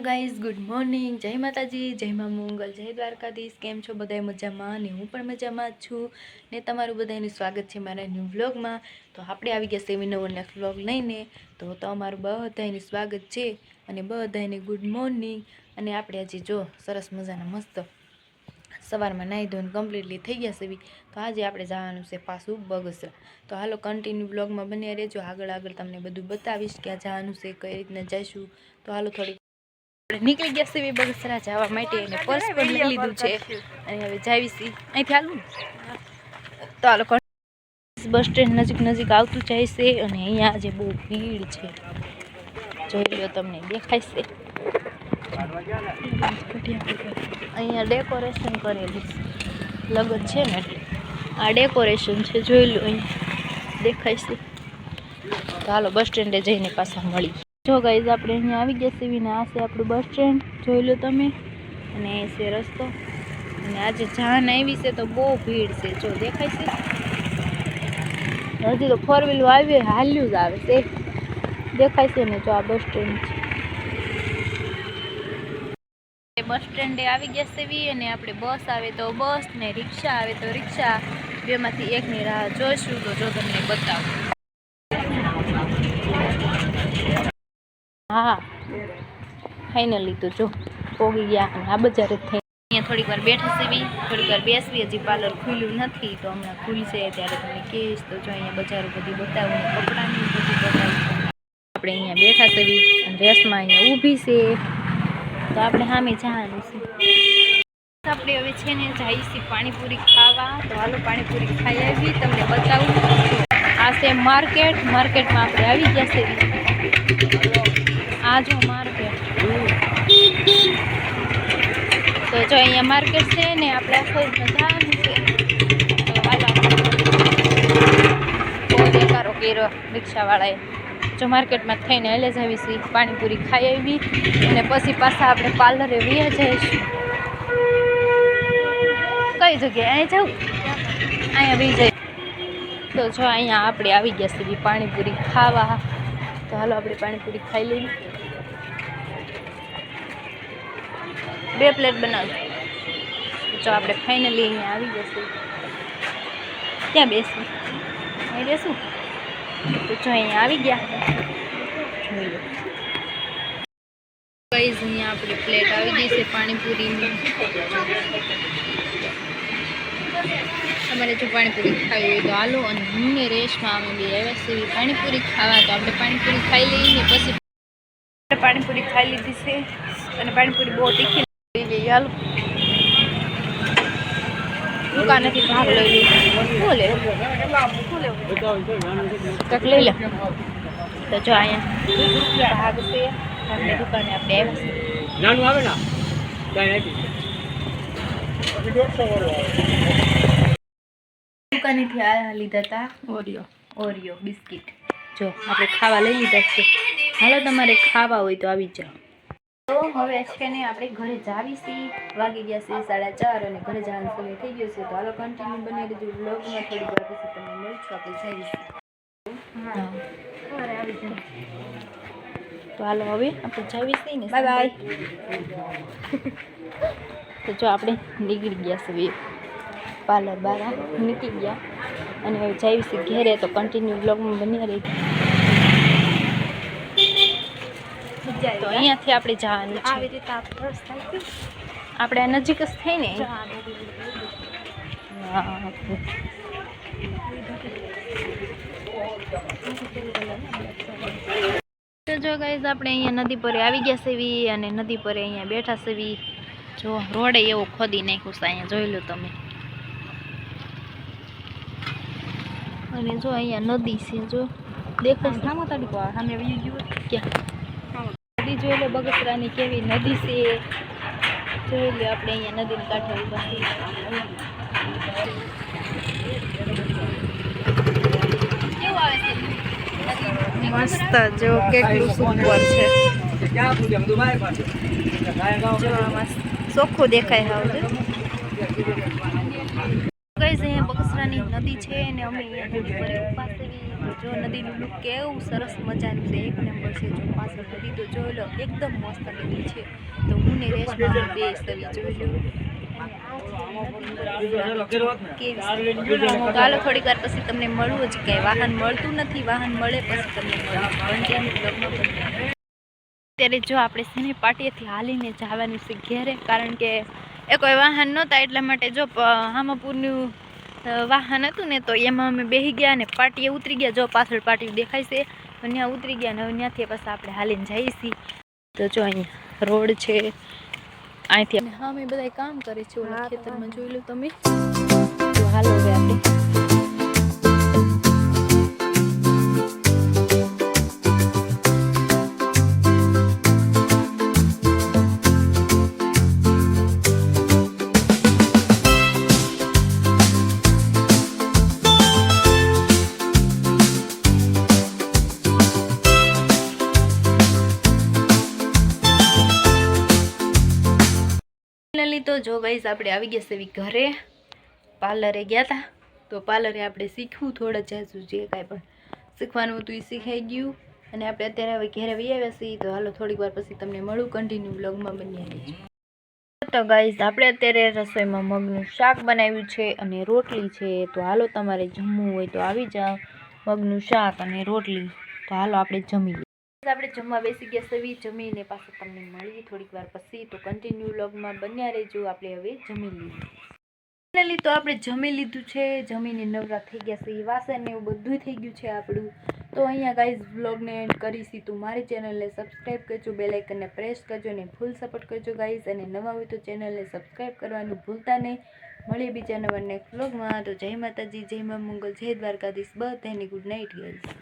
Guys good morning, જય માતાજી, જય મા મંગલ, જય દ્વારકાધીશ। કેમ છો બધાય મજામાં? ને હું પણ મજામાં જ છું ને તમારું બધાનું સ્વાગત છે મારા ન્યૂ વ્લોગમાં। તો આપણે આવી ગયા સેવી નવો નેક્સ્ટ વ્લોગ લઈને। તો અમારું બધાનું સ્વાગત છે અને બધાને ગુડ મોર્નિંગ। અને આપણે આજે જો સરસ મજાના મસ્ત સવારમાં નાહી ધોઈને કમ્પ્લીટલી થઈ ગયા સેવી। તો આજે આપણે જવાનું છે પાછું બગસરા। તો હાલો કન્ટિન્યુ બ્લોગમાં બન્યા રહેજો, આગળ તમને બધું બતાવીશ કે આ જવાનું છે, કઈ રીતના જઈશું। તો હાલો થોડી નીકળી ગયા છે બગસરા જવા માટે અને પર્સ પણ લઈ લીધું છે અને હવે જાવીશી અહીંથી હાલું। તો હાલો બસ સ્ટેન્ડ નજીક આવતું જાય છે અને અહીંયા આજે બહુ ભીડ છે, જોઈ લો તમને દેખાય છે। અહીંયા ડેકોરેશન કરેલું લગન છે ને એટલે આ ડેકોરેશન છે, જોઈ લો અહીંયા દેખાય છે। તો હાલો બસ સ્ટેન્ડે જઈને પાછા મળી। જો ગાઈઝ આપણે અહીંયા આવી ગયા છીએ ને આ છે આપણું બસ સ્ટેન્ડ, જોઈ લો તમે, અને એ છે રસ્તો। અને આજે જાન આવી છે તો બહુ ભીડ છે, જો દેખાય છે। હજી તો 4 વ્હીલ આવી હાલ્યું જ આવે છે, દેખાય છે ને, જો આ બસ સ્ટેન્ડ છે। બસ સ્ટેન્ડે આવી ગયા છે અને આપણે બસ આવે તો બસ ને રિક્ષા આવે તો રિક્ષા, બેમાંથી એકની રાહ જોઈશું। તો જો તમને બતાવું, હા ફાઇનલી તો જો પોગી ગયા અને આ બજારે થઈ અહીંયા થોડીક વાર બેઠા સીવી, થોડીક વાર બેસવી, હજી પાર્લર ખુલ્યું નથી તો હમણાં ખુલશે ત્યારે તમને કહીશ। તો જો અહીંયા બજારો બધી બતાવું ને કપડાની બધી બતાવું। આપણે અહીંયા બેઠા સીવી અને રેસમાં અહીંયા ઊભી છે તો આપણે સામે જવાનું છે। આપણે હવે છે ને જઈશી પાણીપુરી ખાવા। તો હાલો પાણીપુરી ખાઈ આવી, તમને બતાવું। આ છે માર્કેટમાં આપણે આવી ગયા છે। આ જો માર્કેટ, તો જો અહીંયા માર્કેટ છે ને આપણે આખો જવાનું છે। તો હાલો બહુ બેકારો કર્યો રિક્ષાવાળાએ। જો માર્કેટમાં થઈને એટલે જ આવીશી, પાણીપુરી ખાઈ આવી અને પછી પાછા આપણે પાર્લરે વયા જઈશું। કઈ જગ્યાએ? અહીં જાઉં, અહીંયા બી જાય। તો જો અહીંયા આપણે આવી ગયા છીએ પાણીપુરી ખાવા। તો હાલો આપણે પાણીપુરી ખાઈ લઈએ। 2 પ્લેટ બનાવજો। જો આપણે ફાઇનલી અહીંયા આવી જશે, ક્યાં બેસવું? અહીં બેસું? તો જો અહીંયા આવી ગયા, જોઈ લો ગાઈઝ, અહીંયા આપણી પ્લેટ આવી ગઈ છે પાણીપુરીની। તમારે જો પાણીપુરી ખાવી હોય તો હાલો। અને હું ને રેશમાં અમે બી આવ્યા છીએ પાણીપુરી ખાવા। તો આપણે પાણીપુરી ખાઈ લઈએ પછી પાણીપુરી ખાઈ લીધી છે અને પાણીપુરી બહુ તીખી લઈ ગઈ। હાલો દુકાનેથી ભાગ લઈ લઈએ, શું લે કંઈક લઈ લે। તો જો અહીંયા ભાગ છે, ભાગની દુકાને આપણે આવ્યા દુકાનેથી આ લીધા હતા ઓરિયો બિસ્કિટ। જો આપણે ખાવા લઈ લીધા છે, હાલો તમારે ખાવા હોય તો આવી જાઓ। તો હવે છે ને આપણે ઘરે જાવીશી, વાગી ગયા છે 4:30 અને ઘરે જવાનો સમય થઈ ગયો છે। તો હાલો કન્ટિન્યુ બની રહેજો વ્લોગમાં, થોડી વાર પછી તમને મળીશું, આપણે જાવીશી। હા ઘરે આવી જાઓ। તો હાલો હવે આપણે જાવીશી ને, બાય બાય। તો જો આપણે નીકળી ગયા છે પાર્લર બહાર નીકળી ગયા અને હવે જાવીશી ઘેરે। તો કન્ટિન્યુ બ્લોગમાં બન્યા રહેજો। તો અહીંયાથી આપણે જવાનું છે, આવી રીતે આપણે આ નજીક જ થાય ને। તો જો ગાઈઝ આપણે અહીંયા નદી પર આવી ગયા સેવી અને નદી પર અહીંયા બેઠા સેવી। જો રોડે એવો ખોદી નાખ્યું છે અહીંયા, જોઈ લો તમે। અને જો અહીંયા નદી છે, જો દેખાય સામો તડકો સામે વહી ગયો ક્યાં નદી, જોઈ લો બગસરાની કેવી નદી છે, જોઈ લો આપણે અહીંયા નદીની કાંઠે ઉભા છીએ। કેવું આવે છે? મસ્ત, જો કેટલું સુપર છે, જો મસ્ત ચોખ્ખું દેખાય। હવે ગાઈઝ અહીંયા બગસરાની નદી છે અને અમે અહીંયા નદી પર ઊભા છીએ। જો નદીનું લુક કેવું સરસ મજાનું છે, એક નંબર છે. જો પાછળ નદી તો જોઈ લો, એકદમ મસ્ત નદી છે. તો હું ને રેશમા બે સવી જોઈ લો. ચાલો થોડીક વાર પછી તમને મળવું જ, કઈ વાહન મળતું નથી, વાહન મળે પછી તમને મળવું. અત્યારે જો આપણે શેની પાટીએથી હાલીને જવાનું છે ઘેરે, કારણ કે એ કોઈ વાહન નહોતા એટલા માટે જો હામાપુરનું વાહન હતું ને તો એમાં અમે બેસી ગયા ને પાટીએ ઉતરી ગયા. જો પાછળ પાટી દેખાય છે, ત્યાં ઉતરી ગયા ને હવે ત્યાંથી પછી આપણે હાલીને જઈએ છીએ. તો જો અહીંયા રોડ છે, અહીંથી હા મેં બધા કામ કરે છે ઓલા ખેતરમાં જોઈ લો તમે. તો હાલો હવે આપણે તો જો ગાઈસ આપણે આવી ગયા છે ઘરે. પાર્લરે ગયા હતા તો પાર્લરે આપણે શીખવું થોડા જાજુ, જે કાંઈ પણ શીખવાનું હતું એ શીખાઈ ગયું અને આપણે અત્યારે હવે ઘરે આવી આવ્યા છીએ. તો હાલો થોડીક વાર પછી તમને મળું, કન્ટિન્યુ વ્લોગમાં બની રહેજો. તો ગાઈસ આપણે અત્યારે રસોઈમાં મગનું શાક બનાવ્યું છે અને રોટલી છે. તો હાલો તમારે જમવું હોય તો આવી જાઓ, મગનું શાક અને રોટલી. તો હાલો આપણે જમી લઈએ. આપણે જમવા બેસી ગયા સવી, જમીને પાછું તમને મળીએ થોડીક વાર પછી. તો કન્ટિન્યુ વ્લોગમાં બન્યા રહેજો. આપણે હવે જમી લઈએ. ફાઇનલી તો આપણે જમી લીધું છે, જમીને નવરા થઈ ગયા છે, વાસણ ને એવું બધું થઈ ગયું છે આપણું. તો અહીંયા ગાઈઝ વ્લોગને એન્ડ કરીશી. તો મારી ચેનલને સબસ્ક્રાઈબ કરજો, બેલ આઇકનને પ્રેસ કરજો અને ફૂલ સપોર્ટ કરજો ગાઈઝ. અને નવા હોય તો ચેનલને સબસ્ક્રાઈબ કરવાનું ભૂલતા નહીં. મળીએ બીજા નવા નેક્સ્ટ વ્લોગમાં. તો જય માતાજી, જય મા મંગલ, જય દ્વારકાધીશ, બધાને ગુડ નાઇટ ગાઈઝ.